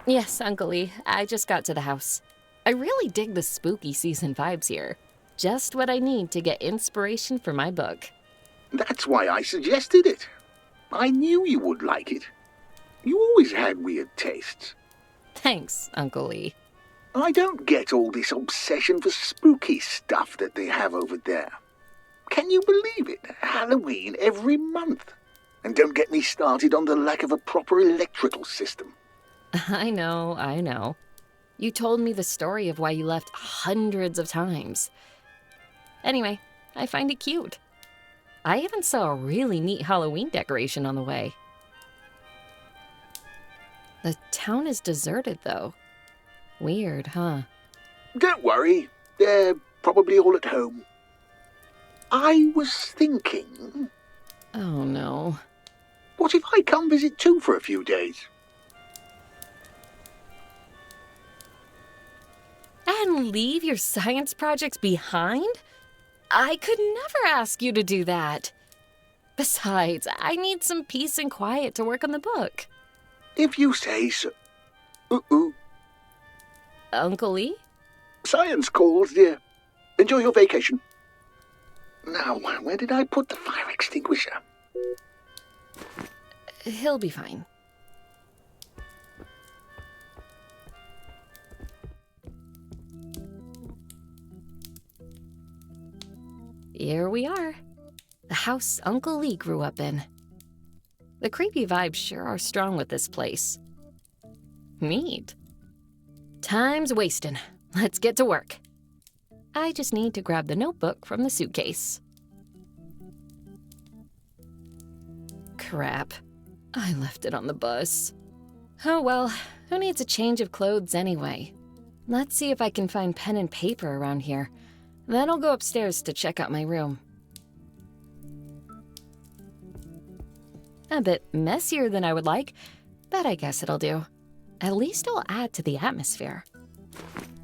Yes, Uncle Lee. I just got to the house. I really dig the spooky season vibes here. Just what I need to get inspiration for my book. That's why I suggested it. I knew you would like it. You always had weird tastes. Thanks, Uncle Lee. I don't get all this obsession for spooky stuff that they have over there. Can you believe it? Halloween every month. And don't get me started on the lack of a proper electrical system. I know. You told me the story of why you left hundreds of times. Anyway, I find it cute. I even saw a really neat Halloween decoration on the way. The town is deserted, though. Weird, huh? Don't worry, they're probably all at home. I was thinking... Oh, no. What if I come visit too for a few days? And leave your science projects behind? I could never ask you to do that. Besides, I need some peace and quiet to work on the book. If you say so. Uncle Lee? Science calls, dear. Enjoy your vacation. Now, where did I put the fire extinguisher? He'll be fine. Here we are. The house Uncle Lee grew up in. The creepy vibes sure are strong with this place. Neat. Time's wasting. Let's get to work. I just need to grab the notebook from the suitcase. Crap. I left it on the bus. Oh well, who needs a change of clothes anyway? Let's see if I can find pen and paper around here. Then I'll go upstairs to check out my room. A bit messier than I would like, but I guess it'll do. At least it'll add to the atmosphere.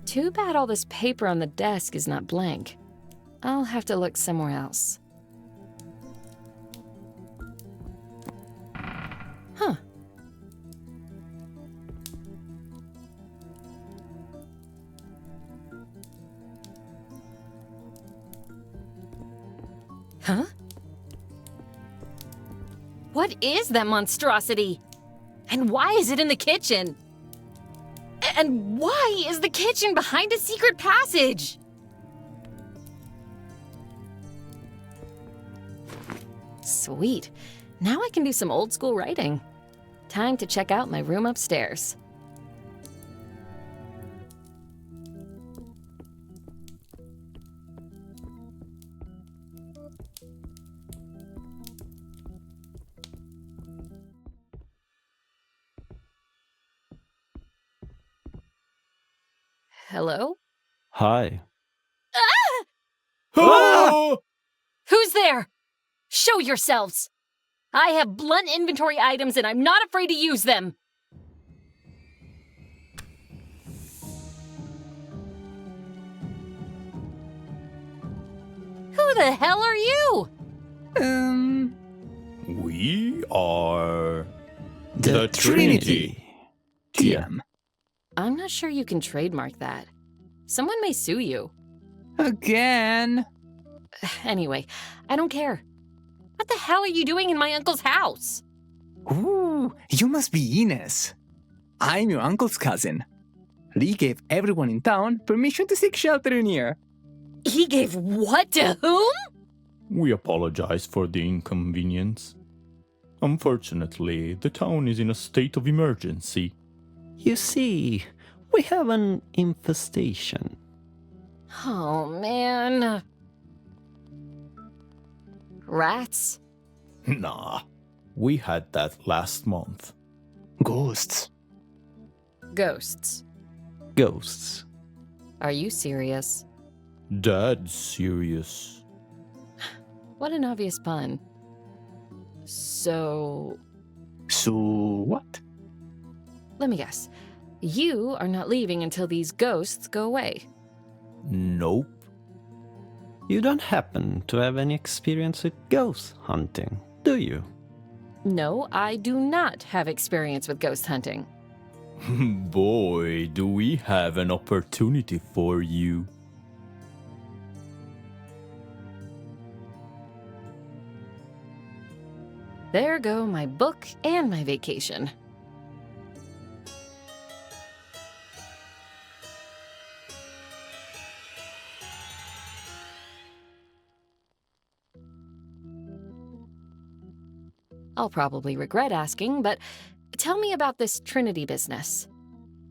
Too bad all this paper on the desk is not blank. I'll have to look somewhere else. Huh. Huh? What is that monstrosity? And why is it in the kitchen? And why is the kitchen behind a secret passage? Sweet. Now I can do some old school writing. Time to check out my room upstairs. Hello? Hi. Ah! Who's there? Show yourselves! I have blunt inventory items and I'm not afraid to use them! Who the hell are you? We are... The Trinity. TM. I'm not sure you can trademark that. Someone may sue you. Again? Anyway, I don't care. What the hell are you doing in my uncle's house? Ooh, you must be Ines. I'm your uncle's cousin. Lee gave everyone in town permission to seek shelter in here. He gave what to whom? We apologize for the inconvenience. Unfortunately, the town is in a state of emergency. You see, we have an infestation. Oh, man. Rats? Nah, we had that last month. Ghosts. Ghosts. Ghosts. Are you serious? Dead serious. What an obvious pun. So, what? let me guess. You are not leaving until these ghosts go away. Nope. You don't happen to have any experience with ghost hunting, do you? No, I do not have experience with ghost hunting. Boy, do we have an opportunity for you. There go my book and my vacation. I'll probably regret asking, but tell me about this Trinity business.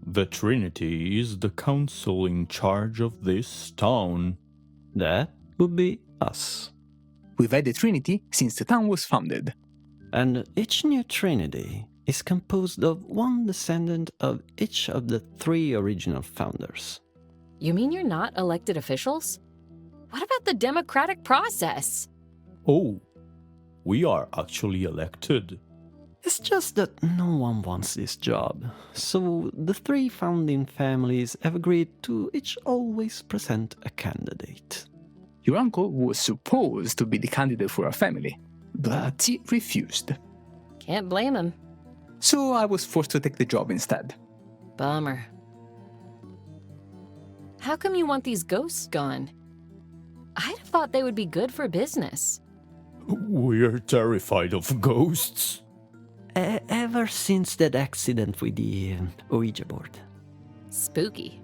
The Trinity is the council in charge of this town. That would be us. We've had the Trinity since the town was founded. And each new Trinity is composed of one descendant of each of the 3 original founders. You mean you're not elected officials? What about the democratic process? Oh, we are actually elected. It's just that no one wants this job, so the 3 founding families have agreed to each always present a candidate. Your uncle was supposed to be the candidate for our family, but he refused. Can't blame him. So I was forced to take the job instead. Bummer. How come you want these ghosts gone? I'd have thought they would be good for business. We're terrified of ghosts. Ever since that accident with the Ouija board. Spooky.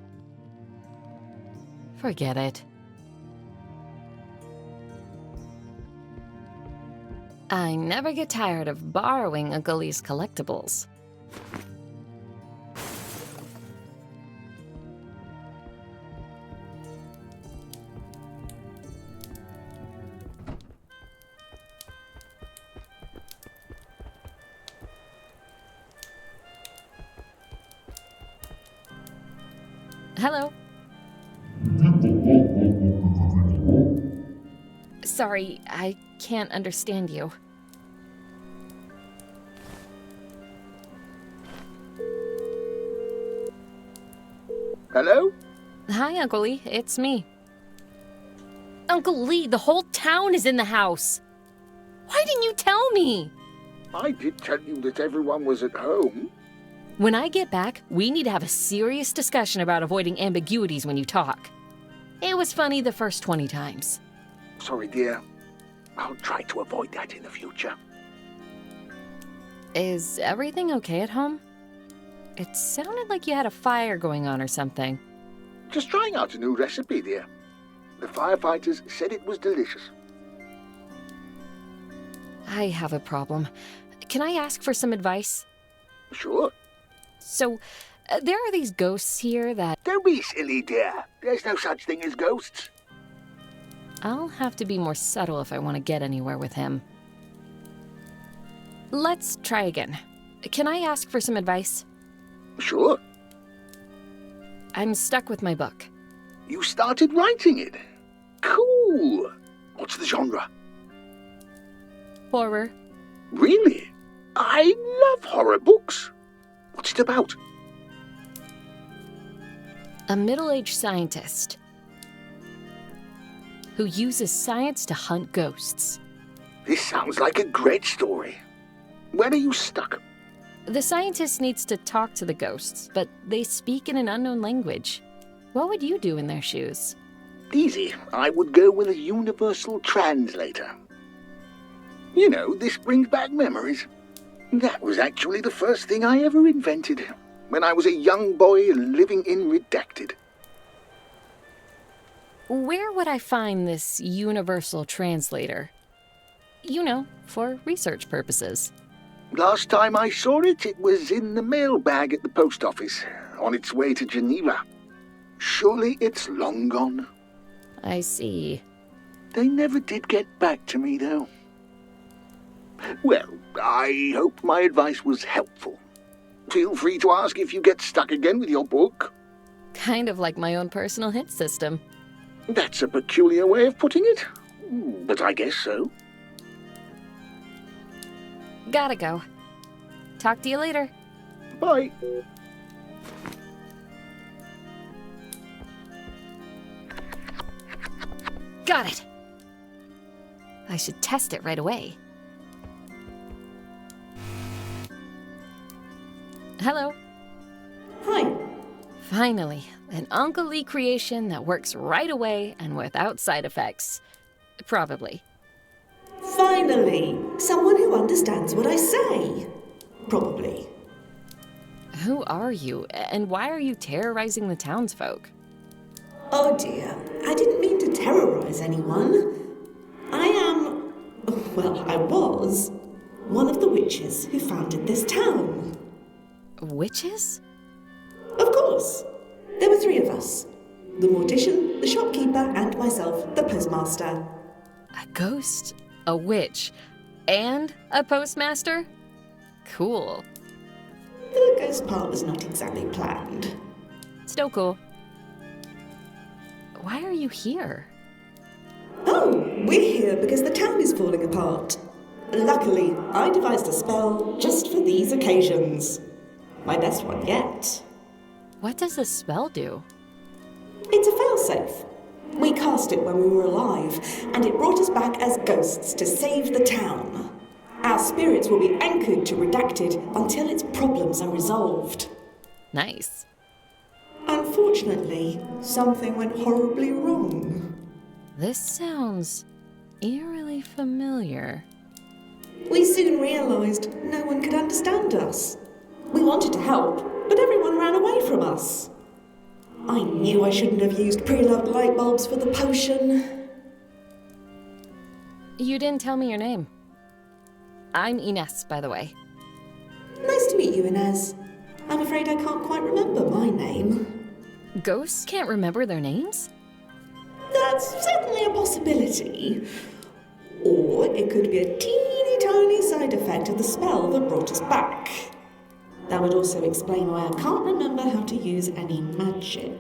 Forget it. I never get tired of borrowing Uncle Lee's collectibles. Hello. Sorry, I can't understand you. Hello? Hi, Uncle Lee. It's me. Uncle Lee, the whole town is in the house. Why didn't you tell me? I did tell you that everyone was at home. When I get back, we need to have a serious discussion about avoiding ambiguities when you talk. It was funny the first 20 times. Sorry, dear. I'll try to avoid that in the future. Is everything okay at home? It sounded like you had a fire going on or something. Just trying out a new recipe, dear. The firefighters said it was delicious. I have a problem. Can I ask for some advice? Sure. So, there are these ghosts here that... Don't be silly, dear. There's no such thing as ghosts. I'll have to be more subtle if I want to get anywhere with him. Let's try again. Can I ask for some advice? Sure. I'm stuck with my book. You started writing it. Cool. What's the genre? Horror. Really? I love horror books. What's it about? A middle-aged scientist who uses science to hunt ghosts. This sounds like a great story. Where are you stuck? The scientist needs to talk to the ghosts, but they speak in an unknown language. What would you do in their shoes? Easy. I would go with a universal translator. You know, this brings back memories. That was actually the first thing I ever invented, when I was a young boy living in Redacted. Where would I find this universal translator? You know, for research purposes. Last time I saw it, it was in the mailbag at the post office, on its way to Geneva. Surely it's long gone. I see. They never did get back to me, though. Well, I hope my advice was helpful. Feel free to ask if you get stuck again with your book. Kind of like my own personal hit system. That's a peculiar way of putting it, but I guess so. Gotta go. Talk to you later. Bye. Got it. I should test it right away. Hello. Hi. Finally, an Uncle Lee creation that works right away and without side effects. Probably. Finally, someone who understands what I say. Probably. Who are you, and why are you terrorizing the townsfolk? Oh dear, I didn't mean to terrorize anyone. I was one of the witches who founded this town. Witches? Of course. There were 3 of us. The mortician, the shopkeeper, and myself, the postmaster. A ghost, a witch, and a postmaster? Cool. The ghost part was not exactly planned. Still cool. Why are you here? Oh, we're here because the town is falling apart. Luckily, I devised a spell just for these occasions. My best one yet. What does the spell do? It's a failsafe. We cast it when we were alive, and it brought us back as ghosts to save the town. Our spirits will be anchored to Redacted until its problems are resolved. Nice. Unfortunately, something went horribly wrong. This sounds eerily familiar. We soon realised no one could understand us. We wanted to help, but everyone ran away from us. I knew I shouldn't have used pre-loved light bulbs for the potion. You didn't tell me your name. I'm Ines, by the way. Nice to meet you, Ines. I'm afraid I can't quite remember my name. Ghosts can't remember their names? That's certainly a possibility. Or it could be a teeny tiny side effect of the spell that brought us back. That would also explain why I can't remember how to use any magic.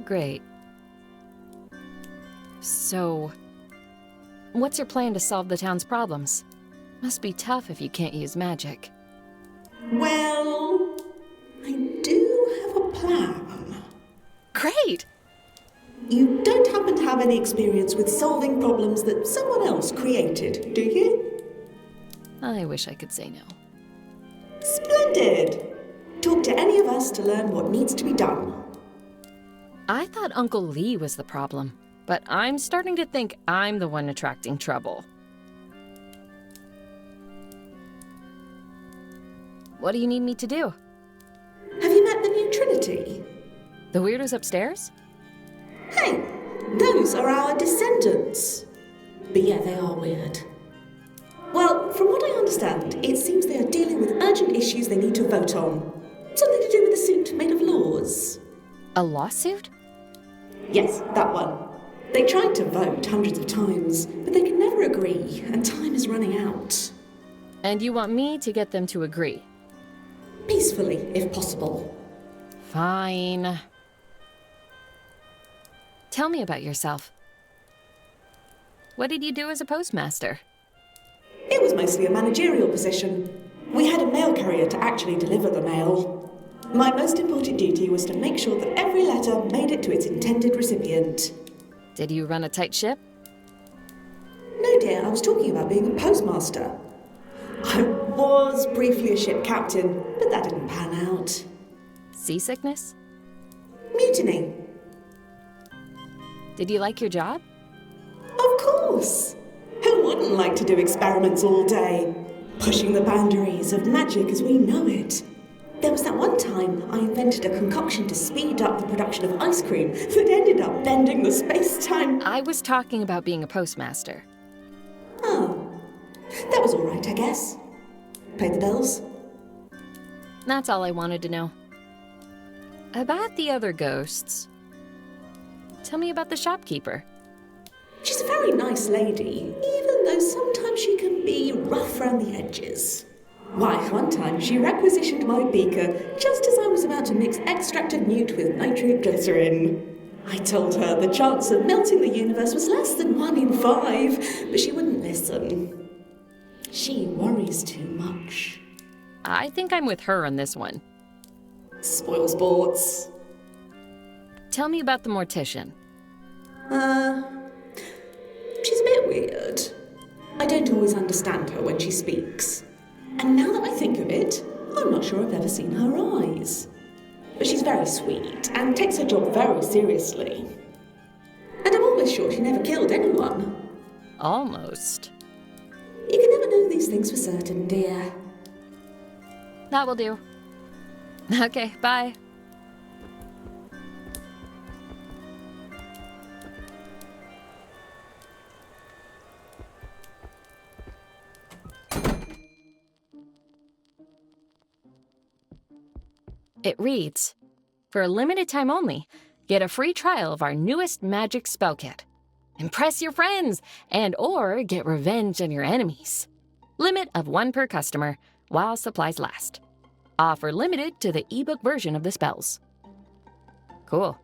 Great. So, what's your plan to solve the town's problems? Must be tough if you can't use magic. Well, I do have a plan. Great! You don't happen to have any experience with solving problems that someone else created, do you? I wish I could say no. Splendid! Talk to any of us to learn what needs to be done. I thought Uncle Lee was the problem, but I'm starting to think I'm the one attracting trouble. What do you need me to do? Have you met the new Trinity? The weirdos upstairs? Hey, those are our descendants. But yeah, they are weird. Well, from what I understand, it seems they are dealing with urgent issues they need to vote on. Something to do with a suit made of laws. A lawsuit? Yes, that one. They tried to vote hundreds of times, but they can never agree, and time is running out. And you want me to get them to agree? Peacefully, if possible. Fine. Tell me about yourself. What did you do as a postmaster? It was mostly a managerial position. We had a mail carrier to actually deliver the mail. My most important duty was to make sure that every letter made it to its intended recipient. Did you run a tight ship? No, dear, I was talking about being a postmaster. I was briefly a ship captain, but that didn't pan out. Seasickness? Mutiny. Did you like your job? Of course. Who wouldn't like to do experiments all day? Pushing the boundaries of magic as we know it. There was that one time I invented a concoction to speed up the production of ice cream that ended up bending the space-time. I was talking about being a postmaster. Oh, that was all right, I guess. Paid the bills. That's all I wanted to know. About the other ghosts. Tell me about the shopkeeper. She's a very nice lady, even though sometimes she can be rough around the edges. Why, one time she requisitioned my beaker just as I was about to mix extract of newt with nitrate glycerin. I told her the chance of melting the universe was less than 1 in 5, but she wouldn't listen. She worries too much. I think I'm with her on this one. Spoil sports. Tell me about the mortician. She's a bit weird. I don't always understand her when she speaks. And now that I think of it, I'm not sure I've ever seen her eyes. But she's very sweet and takes her job very seriously. And I'm almost sure she never killed anyone. Almost. You can never know these things for certain, dear. That will do. Okay, bye. It reads, for a limited time only, get a free trial of our newest magic spell kit. Impress your friends and or get revenge on your enemies. Limit of 1 per customer while supplies last. Offer limited to the ebook version of the spells. Cool.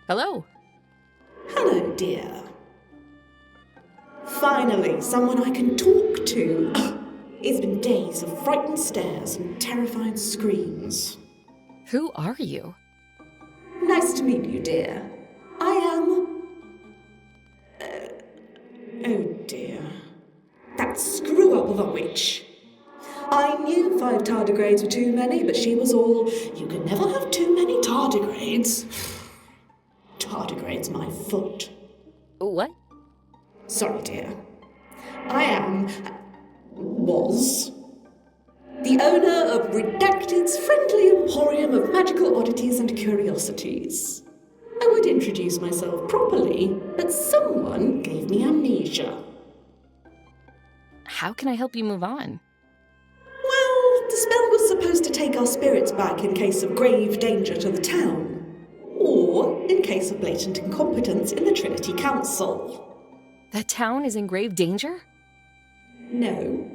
Hello. Hello, dear. Finally, someone I can talk to. It's been days of frightened stares and terrifying screams. Who are you? Nice to meet you, dear. I am... oh dear. That screw-up of a witch. I knew 5 tardigrades were too many, but she was all, you can never have too many tardigrades. Tardigrade's my foot. What? Sorry, dear. I was the owner of Redacted's friendly emporium of magical oddities and curiosities. I would introduce myself properly, but someone gave me amnesia. How can I help you move on? Well, the spell was supposed to take our spirits back in case of grave danger to the town, or in case of blatant incompetence in the Trinity Council. The town is in grave danger? No.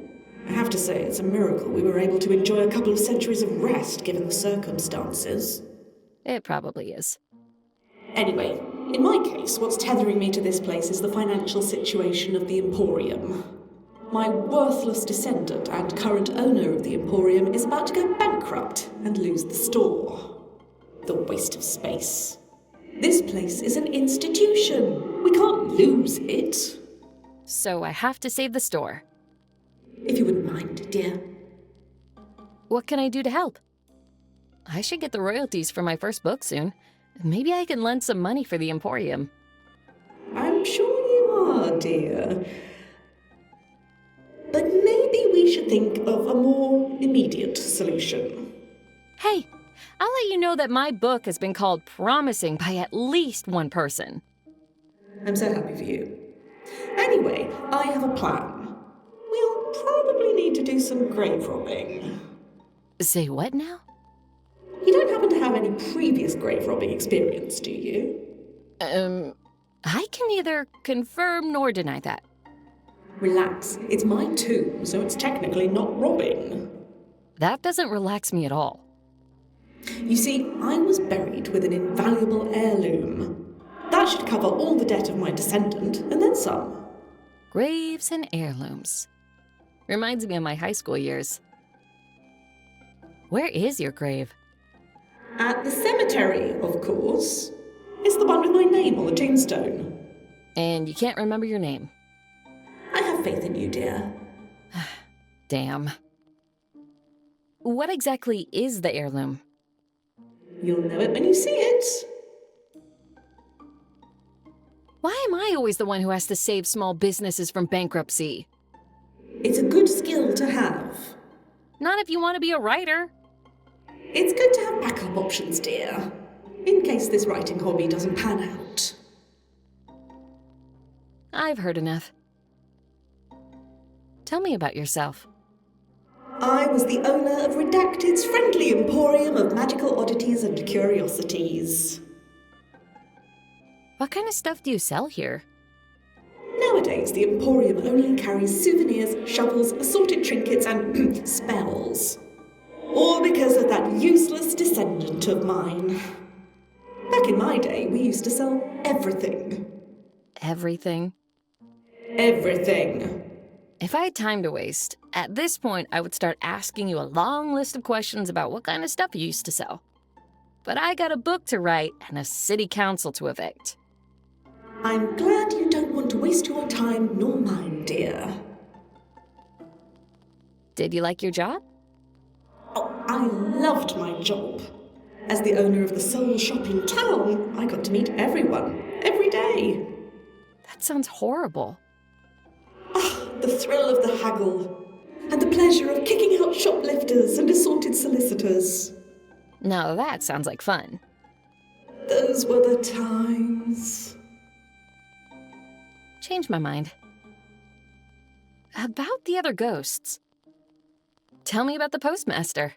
I have to say, it's a miracle we were able to enjoy a couple of centuries of rest given the circumstances. It probably is. Anyway, in my case, what's tethering me to this place is the financial situation of the emporium. My worthless descendant and current owner of the emporium is about to go bankrupt and lose the store. The waste of space. This place is an institution. We can't lose it. So I have to save the store. If you wouldn't mind, dear. What can I do to help? I should get the royalties for my first book soon. Maybe I can lend some money for the emporium. I'm sure you are, dear. But maybe we should think of a more immediate solution. Hey, I'll let you know that my book has been called promising by at least one person. I'm so happy for you. Anyway, I have a plan. We'll probably need to do some grave robbing. Say what now? You don't happen to have any previous grave robbing experience, do you? I can neither confirm nor deny that. Relax, it's my tomb, so it's technically not robbing. That doesn't relax me at all. You see, I was buried with an invaluable heirloom. That should cover all the debt of my descendant, and then some. Graves and heirlooms. Reminds me of my high school years. Where is your grave? At the cemetery, of course. It's the one with my name on the tombstone. And you can't remember your name. I have faith in you, dear. Damn. What exactly is the heirloom? You'll know it when you see it. Why am I always the one who has to save small businesses from bankruptcy? It's a good skill to have. Not if you want to be a writer. It's good to have backup options, dear. In case this writing hobby doesn't pan out. I've heard enough. Tell me about yourself. I was the owner of Redacted's friendly emporium of magical oddities and curiosities. What kind of stuff do you sell here? Nowadays, the emporium only carries souvenirs, shovels, assorted trinkets, and spells. All because of that useless descendant of mine. Back in my day, we used to sell everything. Everything? Everything. If I had time to waste, at this point I would start asking you a long list of questions about what kind of stuff you used to sell. But I got a book to write and a city council to evict. I'm glad you don't want to waste your time nor mine, dear. Did you like your job? Oh, I loved my job. As the owner of the sole shop in town, I got to meet everyone, every day. That sounds horrible. The thrill of the haggle, and the pleasure of kicking out shoplifters and assorted solicitors. Now that sounds like fun. Those were the times. Changed my mind. About the other ghosts. Tell me about the postmaster.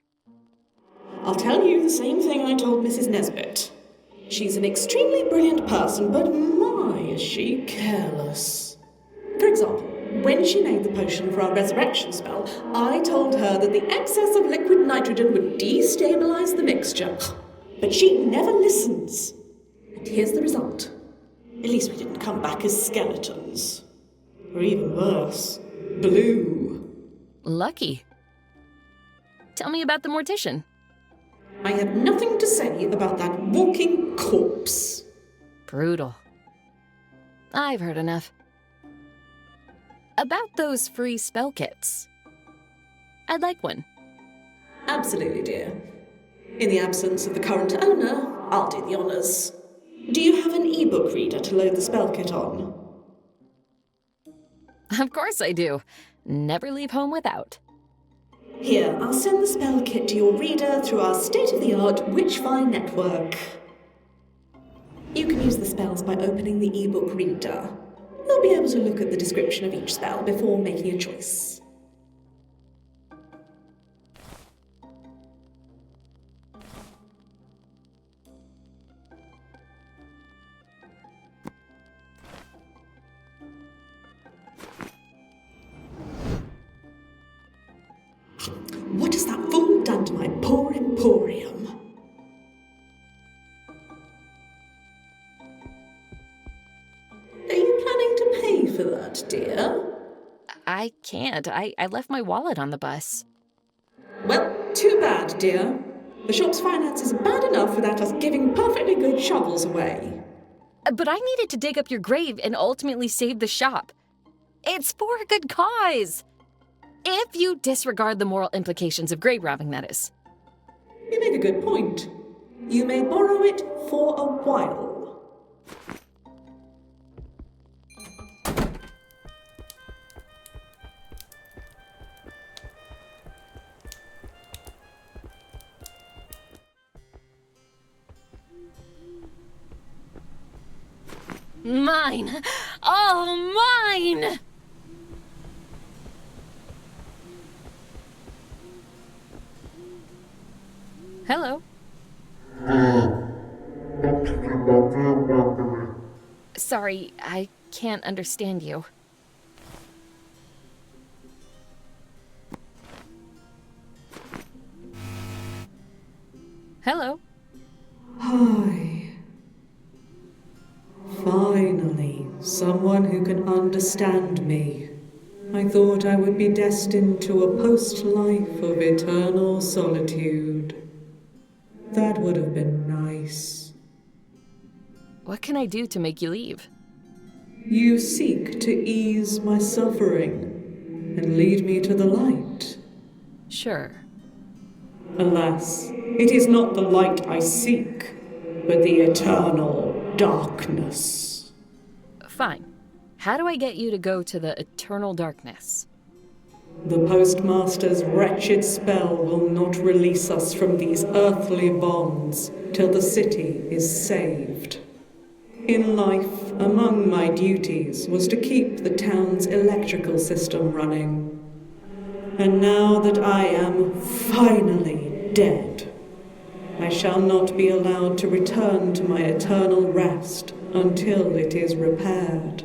I'll tell you the same thing I told Mrs. Nesbit. She's an extremely brilliant person, but my, is she careless. For example, when she made the potion for our resurrection spell, I told her that the excess of liquid nitrogen would destabilize the mixture. But she never listens. And here's the result. At least we didn't come back as skeletons. Or even worse, blue. Lucky. Tell me about the mortician. I have nothing to say about that walking corpse. Brutal. I've heard enough. About those free spell kits. I'd like one. Absolutely, dear. In the absence of the current owner, I'll do the honours. Do you have an e-book reader to load the spell kit on? Of course I do. Never leave home without. Here, I'll send the spell kit to your reader through our state-of-the-art Witchify network. You can use the spells by opening the e-book reader. You'll be able to look at the description of each spell before making a choice. What has that fool done to my poor emporium? Are you planning to pay for that, dear? I can't. I left my wallet on the bus. Well, too bad, dear. The shop's finances are bad enough without us giving perfectly good shovels away. But I needed to dig up your grave and ultimately save the shop. It's for a good cause. If you disregard the moral implications of grave robbing, that is. You make a good point. You may borrow it for a while. Mine! Oh, mine! Hello. Sorry, I can't understand you. Hello. Hi. Finally, someone who can understand me. I thought I would be destined to a post-life of eternal solitude. That would have been nice. What can I do to make you leave? You seek to ease my suffering and lead me to the light. Sure. Alas, it is not the light I seek, but the eternal darkness. Fine. How do I get you to go to the eternal darkness? The postmaster's wretched spell will not release us from these earthly bonds till the city is saved. In life, among my duties was to keep the town's electrical system running. And now that I am finally dead, I shall not be allowed to return to my eternal rest until it is repaired.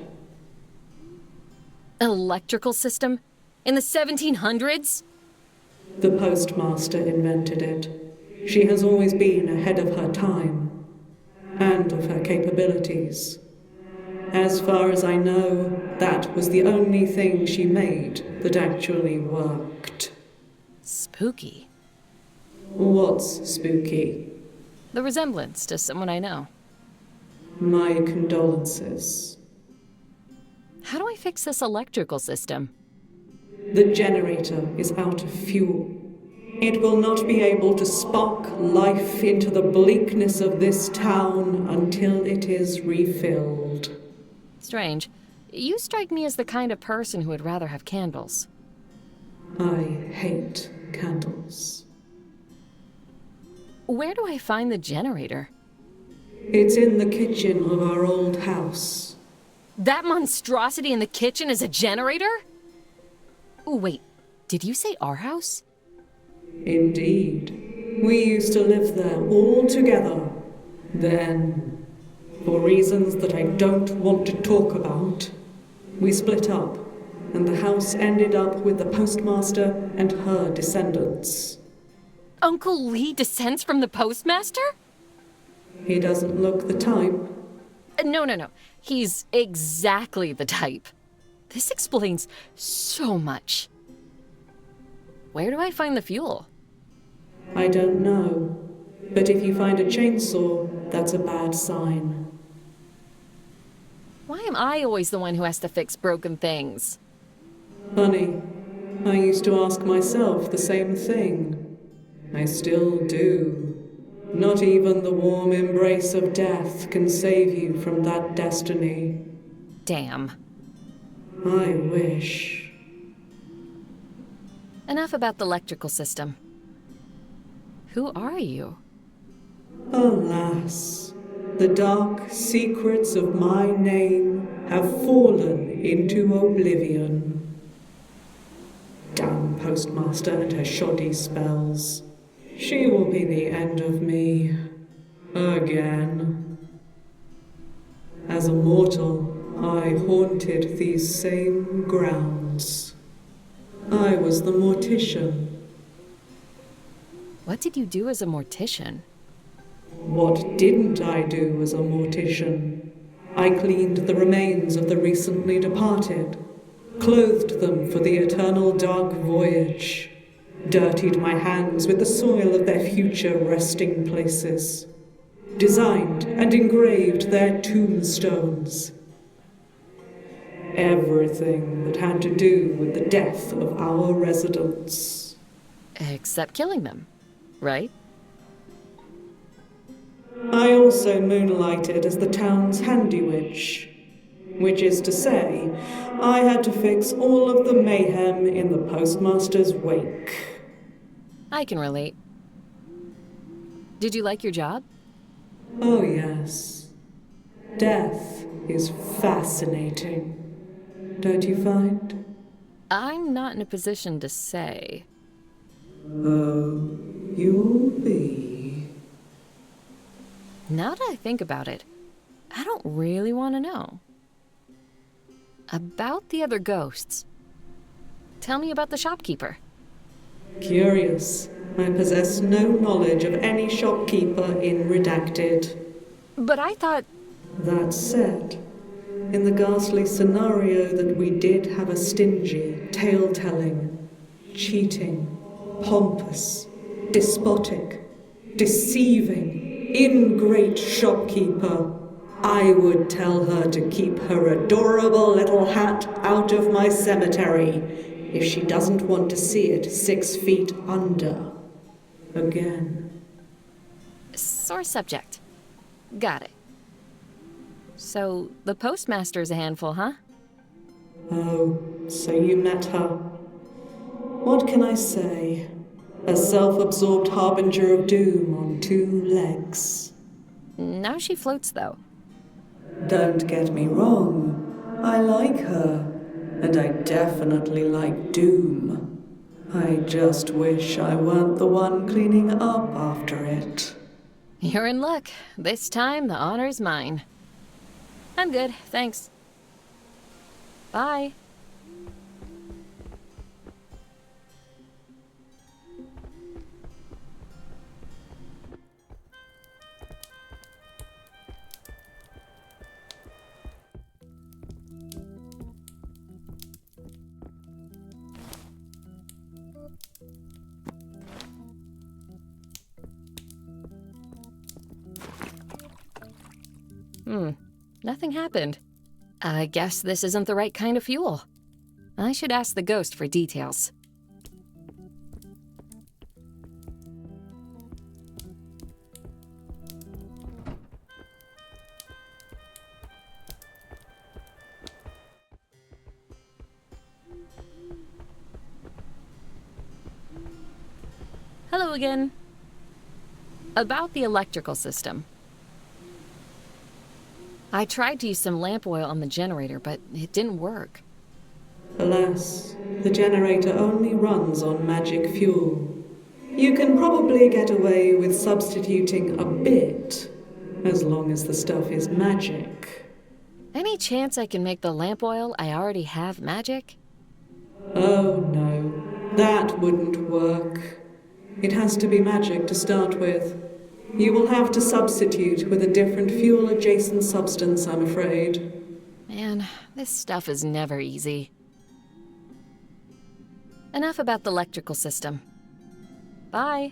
Electrical system? In the 1700s? The postmaster invented it. She has always been ahead of her time, and of her capabilities. As far as I know, that was the only thing she made that actually worked. Spooky. What's spooky? The resemblance to someone I know. My condolences. How do I fix this electrical system? The generator is out of fuel. It will not be able to spark life into the bleakness of this town until it is refilled. Strange. You strike me as the kind of person who would rather have candles. I hate candles. Where do I find the generator? It's in the kitchen of our old house. That monstrosity in the kitchen is a generator? Oh, wait. Did you say our house? Indeed. We used to live there all together. Then, for reasons that I don't want to talk about, we split up, and the house ended up with the postmaster and her descendants. Uncle Lee descends from the postmaster? He doesn't look the type. No. He's exactly the type. This explains so much. Where do I find the fuel? I don't know. But if you find a chainsaw, that's a bad sign. Why am I always the one who has to fix broken things? Honey, I used to ask myself the same thing. I still do. Not even the warm embrace of death can save you from that destiny. Damn. I wish. Enough about the electrical system. Who are you? Alas, the dark secrets of my name have fallen into oblivion. Damn postmaster and her shoddy spells. She will be the end of me. Again. As a mortal, I haunted these same grounds. I was the mortician. What did you do as a mortician? What didn't I do as a mortician? I cleaned the remains of the recently departed, clothed them for the eternal dark voyage, dirtied my hands with the soil of their future resting places, designed and engraved their tombstones. Everything that had to do with the death of our residents. Except killing them, right? I also moonlighted as the town's handy witch, which is to say, I had to fix all of the mayhem in the postmaster's wake. I can relate. Did you like your job? Oh yes. Death is fascinating. Don't you find? I'm not in a position to say. Oh, you'll be. Now that I think about it, I don't really want to know. About the other ghosts. Tell me about the shopkeeper. Curious. I possess no knowledge of any shopkeeper in Redacted. But I thought... That said, in the ghastly scenario that we did have a stingy, tale-telling, cheating, pompous, despotic, deceiving, ingrate shopkeeper, I would tell her to keep her adorable little hat out of my cemetery if she doesn't want to see it 6 feet under. Again. Sore subject. Got it. So, the postmaster's a handful, huh? Oh, so you met her. What can I say? A self-absorbed harbinger of doom on 2 legs. Now she floats, though. Don't get me wrong. I like her, and I definitely like doom. I just wish I weren't the one cleaning up after it. You're in luck. This time, the honor's mine. I'm good, thanks. Bye. Nothing happened. I guess this isn't the right kind of fuel. I should ask the ghost for details. Hello again. About the electrical system. I tried to use some lamp oil on the generator, but it didn't work. Alas, the generator only runs on magic fuel. You can probably get away with substituting a bit, as long as the stuff is magic. Any chance I can make the lamp oil I already have magic? Oh no, that wouldn't work. It has to be magic to start with. You will have to substitute with a different fuel-adjacent substance, I'm afraid. Man, this stuff is never easy. Enough about the electrical system. Bye.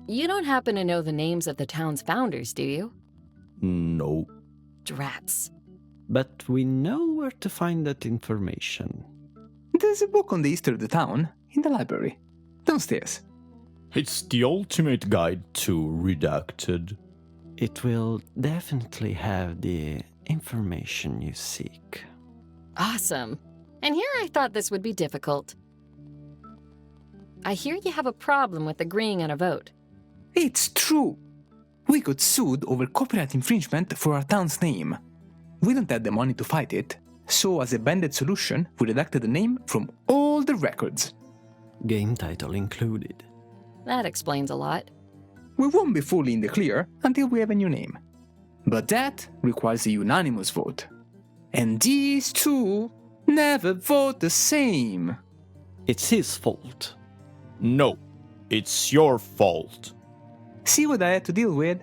You don't happen to know the names of the town's founders, do you? No. Drats. But we know where to find that information. There's a book on the history of the town in the library. Downstairs. It's the ultimate guide to Redacted. It will definitely have the information you seek. Awesome. And here I thought this would be difficult. I hear you have a problem with agreeing on a vote. It's true. We got sued over copyright infringement for our town's name. We don't have the money to fight it, so as a banded solution, we redacted the name from all the records. Game title included. That explains a lot. We won't be fully in the clear until we have a new name. But that requires a unanimous vote. And these two never vote the same. It's his fault. No, it's your fault. See what I had to deal with?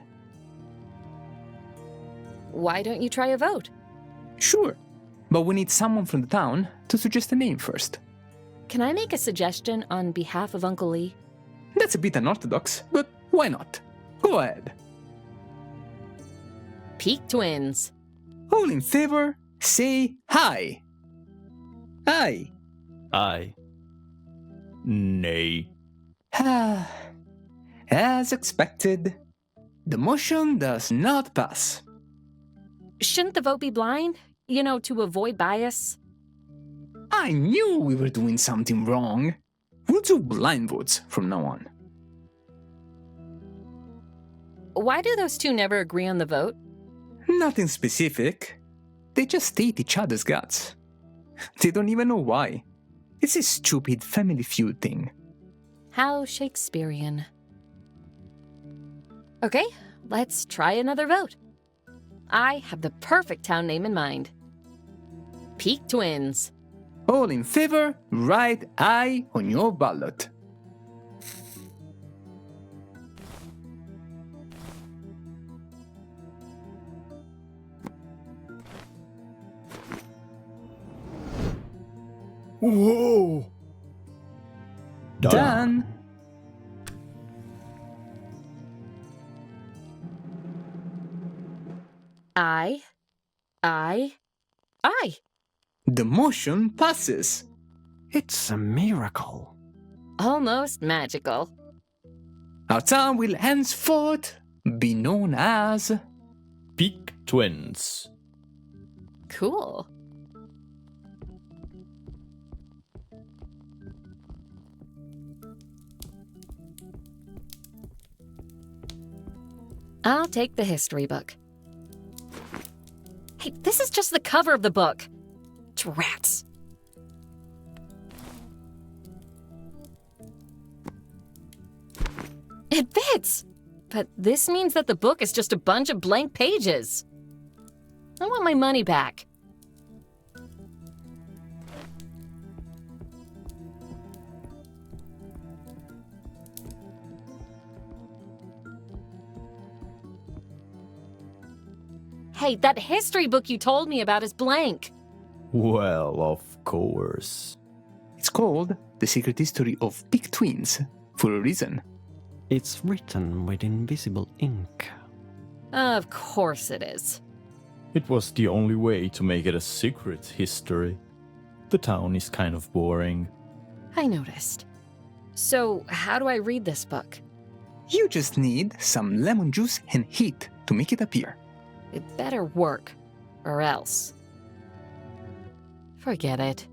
Why don't you try a vote? Sure, but we need someone from the town to suggest a name first. Can I make a suggestion on behalf of Uncle Lee? That's a bit unorthodox, but why not? Go ahead. Peak Twins. All in favor, say aye. Aye. Aye. Nay. As expected, the motion does not pass. Shouldn't the vote be blind? You know, to avoid bias? I knew we were doing something wrong. We'll do blind votes from now on. Why do those two never agree on the vote? Nothing specific. They just hate each other's guts. They don't even know why. It's a stupid family feud thing. How Shakespearean. Okay, let's try another vote. I have the perfect town name in mind. Peak Twins. All in favor, write aye on your ballot. Whoa! Done. I. The motion passes. It's a miracle. Almost magical. Our town will henceforth be known as Peak Twins. Cool. I'll take the history book. Hey, this is just the cover of the book. Drats. It fits! But this means that the book is just a bunch of blank pages. I want my money back. Hey, that history book you told me about is blank. Well, of course. It's called The Secret History of Big Twins, for a reason. It's written with invisible ink. Of course it is. It was the only way to make it a secret history. The town is kind of boring. I noticed. So, how do I read this book? You just need some lemon juice and heat to make it appear. It better work, or else. Forget it.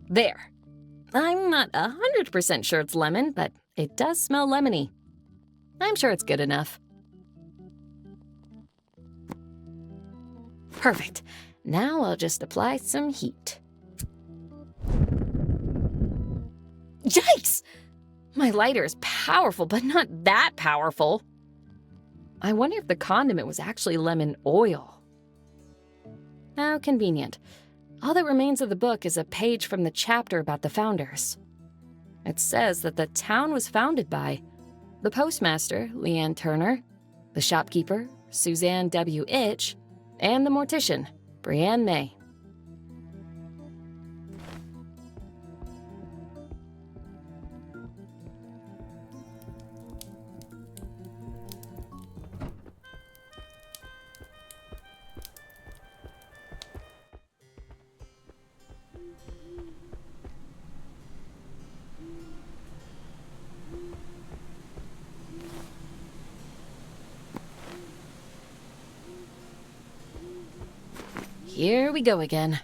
There. I'm not 100% sure it's lemon, but it does smell lemony. I'm sure it's good enough. Perfect. Now I'll just apply some heat. Yikes! My lighter is powerful, but not that powerful. I wonder if the condiment was actually lemon oil. How convenient. All that remains of the book is a page from the chapter about the founders. It says that the town was founded by the postmaster, Leanne Turner, the shopkeeper, Suzanne W. Itch, and the mortician, Brianne May. Here we go again.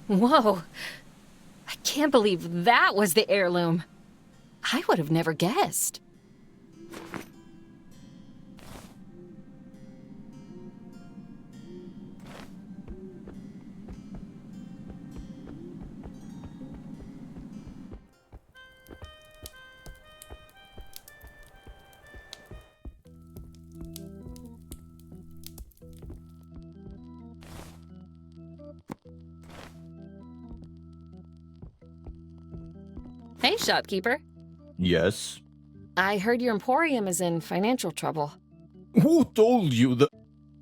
Whoa! I can't believe that was the heirloom. I would have never guessed. Hey, shopkeeper. Yes? I heard your emporium is in financial trouble. Who told you that?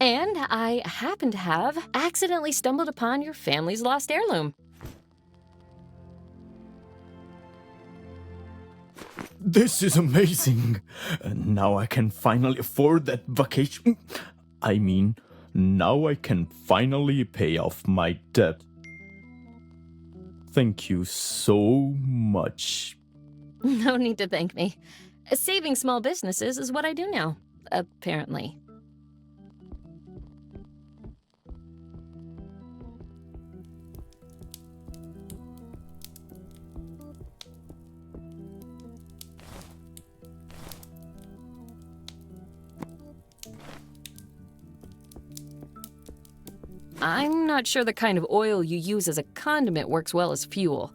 And I happen to have accidentally stumbled upon your family's lost heirloom. This is amazing. Now I can finally afford that vacation. I mean, now I can finally pay off my debt. Thank you so much. No need to thank me. Saving small businesses is what I do now, apparently. I'm not sure the kind of oil you use as a condiment works well as fuel.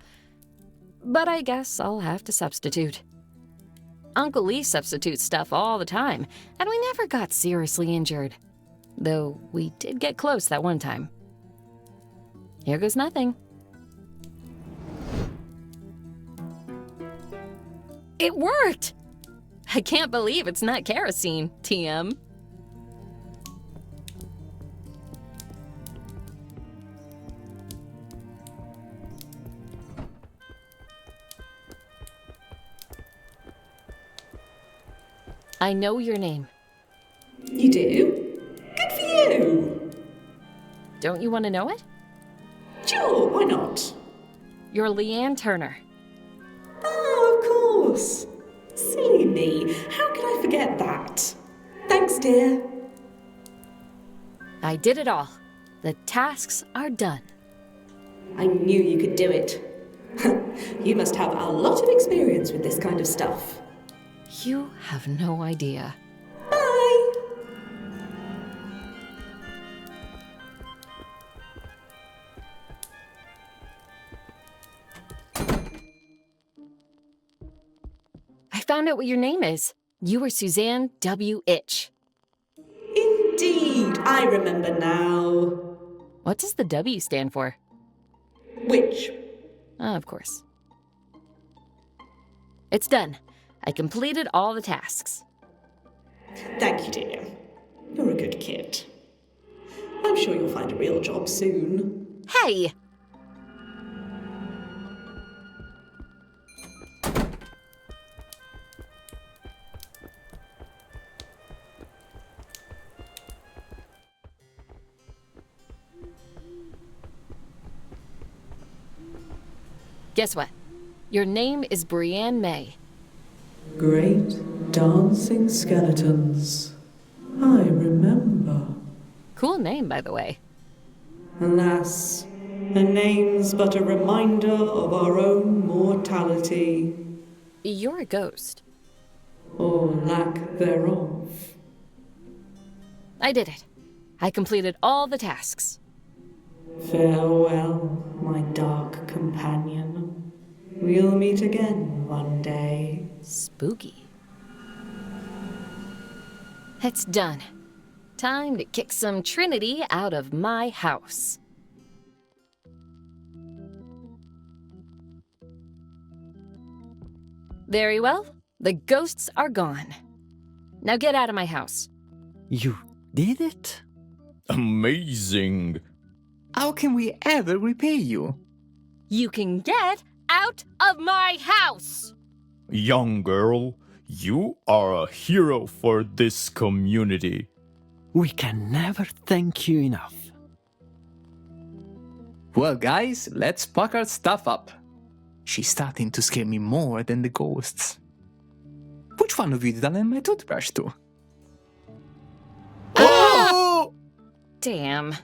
But I guess I'll have to substitute. Uncle Lee substitutes stuff all the time, and we never got seriously injured. Though we did get close that one time. Here goes nothing. It worked! I can't believe it's not kerosene, TM. I know your name. You do? Good for you! Don't you want to know it? Sure, why not? You're Leanne Turner. Oh, of course. Silly me. How could I forget that? Thanks, dear. I did it all. The tasks are done. I knew you could do it. You must have a lot of experience with this kind of stuff. You have no idea. Bye! I found out what your name is. You are Suzanne W. Itch. Indeed, I remember now. What does the W stand for? Which? Of course. It's done. I completed all the tasks. Thank you, dear. You're a good kid. I'm sure you'll find a real job soon. Hey! Guess what? Your name is Brienne May. Great dancing skeletons. I remember. Cool name, by the way. Alas, a name's but a reminder of our own mortality, You're a ghost. or lack thereof. I did it. I completed all the tasks. Farewell, my dark companion. We'll meet again one day. Spooky. It's done. Time to kick some Trinity out of my house. Very well. The ghosts are gone. Now get out of my house. You did it? Amazing. How can we ever repay you? You can get out of my house! Young girl, you are a hero for this community. We can never thank you enough. Well, guys, let's pack our stuff up. She's starting to scare me more than the ghosts. Which one of you did I lend my toothbrush to? Oh! Damn.